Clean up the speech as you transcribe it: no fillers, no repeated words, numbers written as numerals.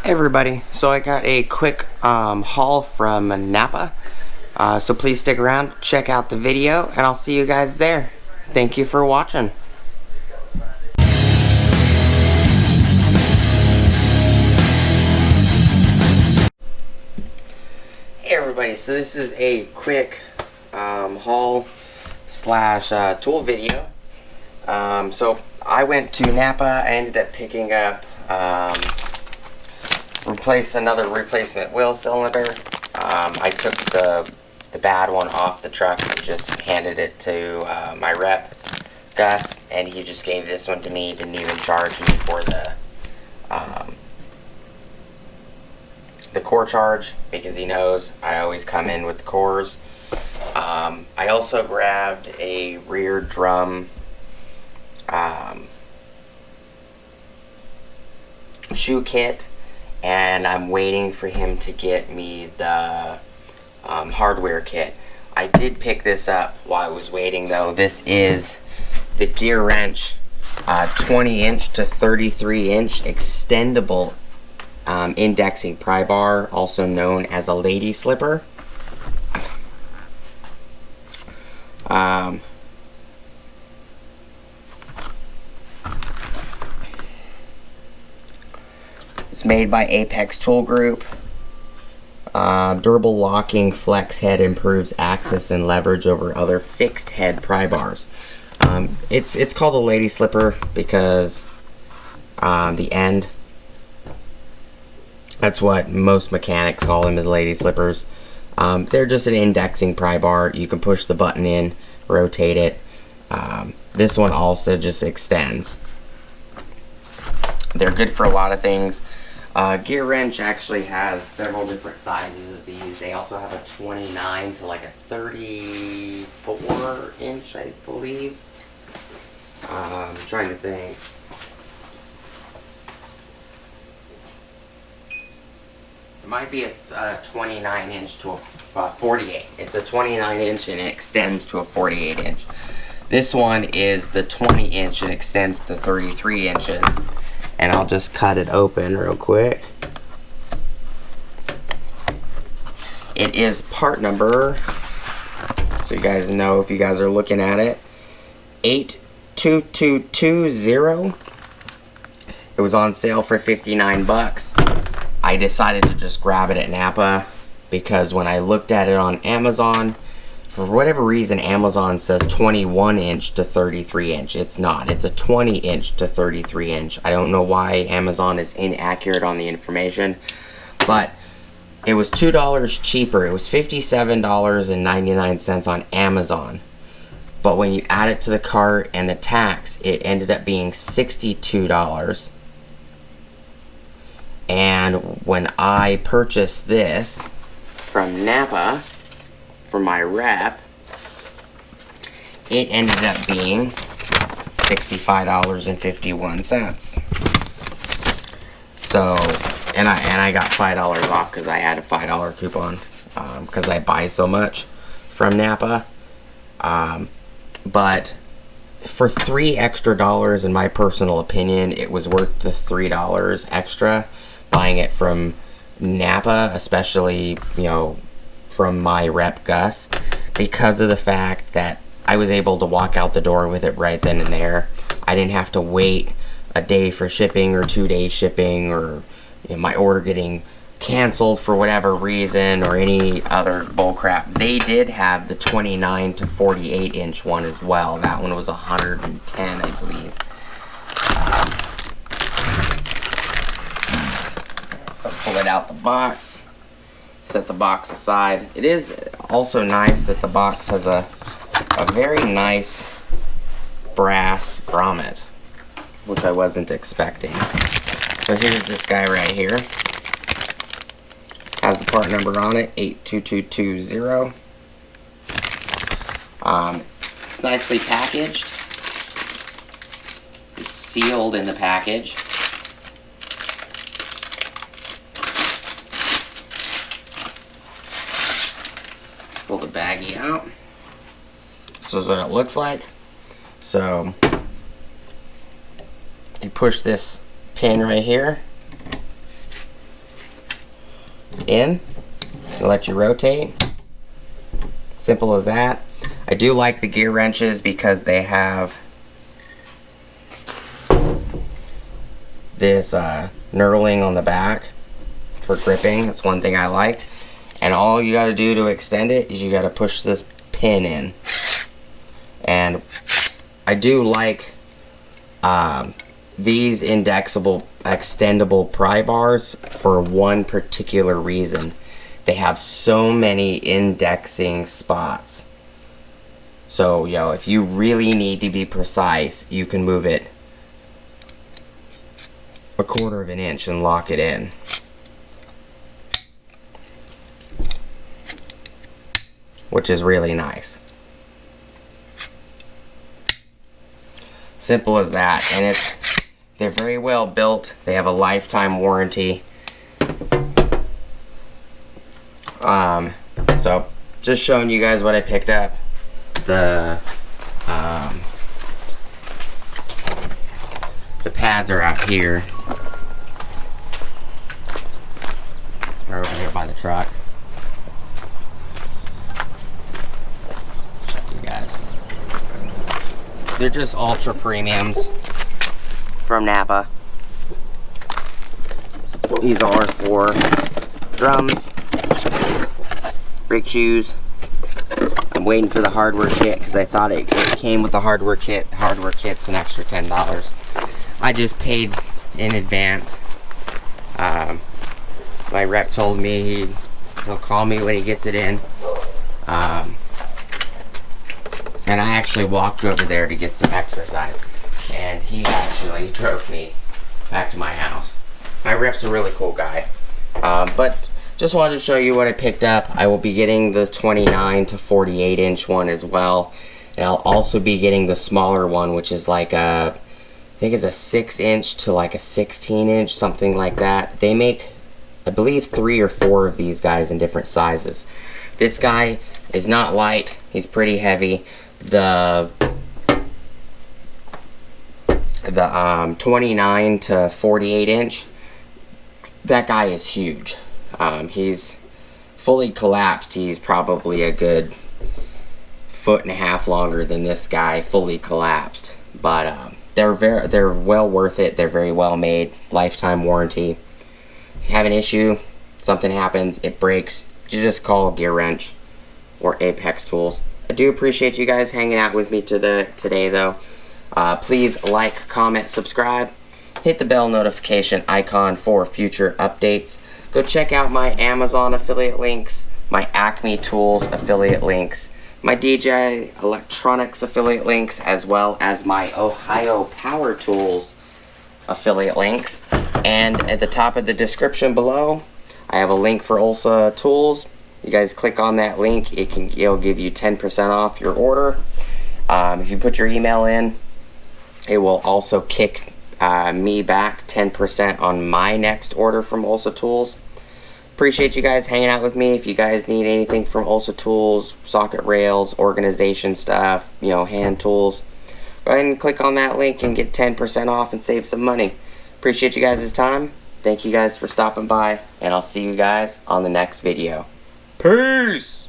Hey everybody, so I got a quick haul from Napa, so please stick around, check out the video, and I'll see you guys there. Thank you for watching. Hey everybody, so this is a quick haul slash tool video. So I went to Napa. I ended up picking up another replacement wheel cylinder. I took the bad one off the truck and just handed it to my rep, Gus, and he just gave this one to me. Didn't even charge me for the core charge, because he knows I always come in with the cores. I also grabbed a rear drum shoe kit, and I'm waiting for him to get me the hardware kit. I did pick this up while I was waiting though. This is the Gearwrench 20-inch to 33-inch extendable indexing pry bar, also known as a lady slipper. It's made by Apex Tool Group. Durable locking flex head improves access and leverage over other fixed head pry bars. It's called a lady slipper because the end, that's what most mechanics call them, is lady slippers. They're just an indexing pry bar. You can push the button in, rotate it. This one also just extends. They're good for a lot of things. Gearwrench actually has several different sizes of these. They also have a 29 to like a 34 inch, I believe. I'm trying to think. It might be a 29 inch to a 48. It's a 29 inch and it extends to a 48 inch. This one is the 20 inch and extends to 33 inches. And I'll just cut it open real quick. It is part number, so you guys know if you guys are looking at it, 82220. It was on sale for 59 bucks. I decided to just grab it at Napa because when I looked at it on Amazon, for whatever reason, Amazon says 21 inch to 33 inch. It's not. It's a 20 inch to 33 inch. I don't know why Amazon is inaccurate on the information, but it was $2 cheaper. It was $57.99 on Amazon. But when you add it to the cart and the tax, it ended up being $62. And when I purchased this from Napa, for my rep, it ended up being $65.51. So, and I got $5 off because I had a $5 coupon because I buy so much from Napa. But for $3 extra, in my personal opinion, it was worth the $3 extra buying it from Napa, especially, you know, from my rep Gus, because of the fact that I was able to walk out the door with it right then and there. I didn't have to wait a day for shipping or 2 days shipping, or you know, my order getting canceled for whatever reason or any other bullcrap. They did have the 29 to 48 inch one as well. That one was 110, I believe. I'll pull it out the box. Set the box aside. It is also nice that the box has a very nice brass grommet, which I wasn't expecting. So here's this guy right here. Has the part number on it, 82220. Nicely packaged. It's sealed in the package. Pull the baggie out. This is what it looks like. So you push this pin right here, in, it'll let you rotate. Simple as that. I do like the gear wrenches because they have this knurling on the back for gripping. That's one thing I like. And all you got to do to extend it is you got to push this pin in. And I do like these extendable pry bars for one particular reason. They have so many indexing spots. So, you know, if you really need to be precise, you can move it 1/4 of an inch and lock it in. Which is really nice. Simple as that. And they're very well built. They have a lifetime warranty. So just showing you guys what I picked up. The pads are out here. They're over here by the truck. Check you guys. They're just ultra premiums from Napa. These are for drums, brake shoes. I'm waiting for the hardware kit because I thought it came with the hardware kit. The hardware kit's an extra $10. I just paid in advance. My rep told me he'll call me when he gets it in. And I actually walked over there to get some exercise. And he actually drove me back to my house. My rep's a really cool guy. But just wanted to show you what I picked up. I will be getting the 29 to 48 inch one as well. And I'll also be getting the smaller one, which is like I think it's a 6 inch to like a 16 inch, something like that. They make, I believe, 3 or 4 of these guys in different sizes. This guy is not light. He's pretty heavy. The 29 to 48 inch, that guy is huge. He's fully collapsed. He's probably a good 1.5 feet longer than this guy fully collapsed. But they're well worth it. They're very well made. Lifetime warranty. If you have an issue, something happens, it breaks, you just call Gearwrench or Apex Tools. I do appreciate you guys hanging out with me today though. Please like, comment, subscribe. Hit the bell notification icon for future updates. Go check out my Amazon affiliate links, my Acme Tools affiliate links, my DJI Electronics affiliate links, as well as my Ohio Power Tools affiliate links. And at the top of the description below, I have a link for Ulsa Tools. You guys click on that link, it'll give you 10% off your order. If you put your email in, it will also kick me back 10% on my next order from Ulsa Tools. Appreciate you guys hanging out with me. If you guys need anything from Ulsa Tools, socket rails, organization stuff, you know, hand tools, go ahead and click on that link and get 10% off and save some money. Appreciate you guys' time. Thank you guys for stopping by, and I'll see you guys on the next video. Peace!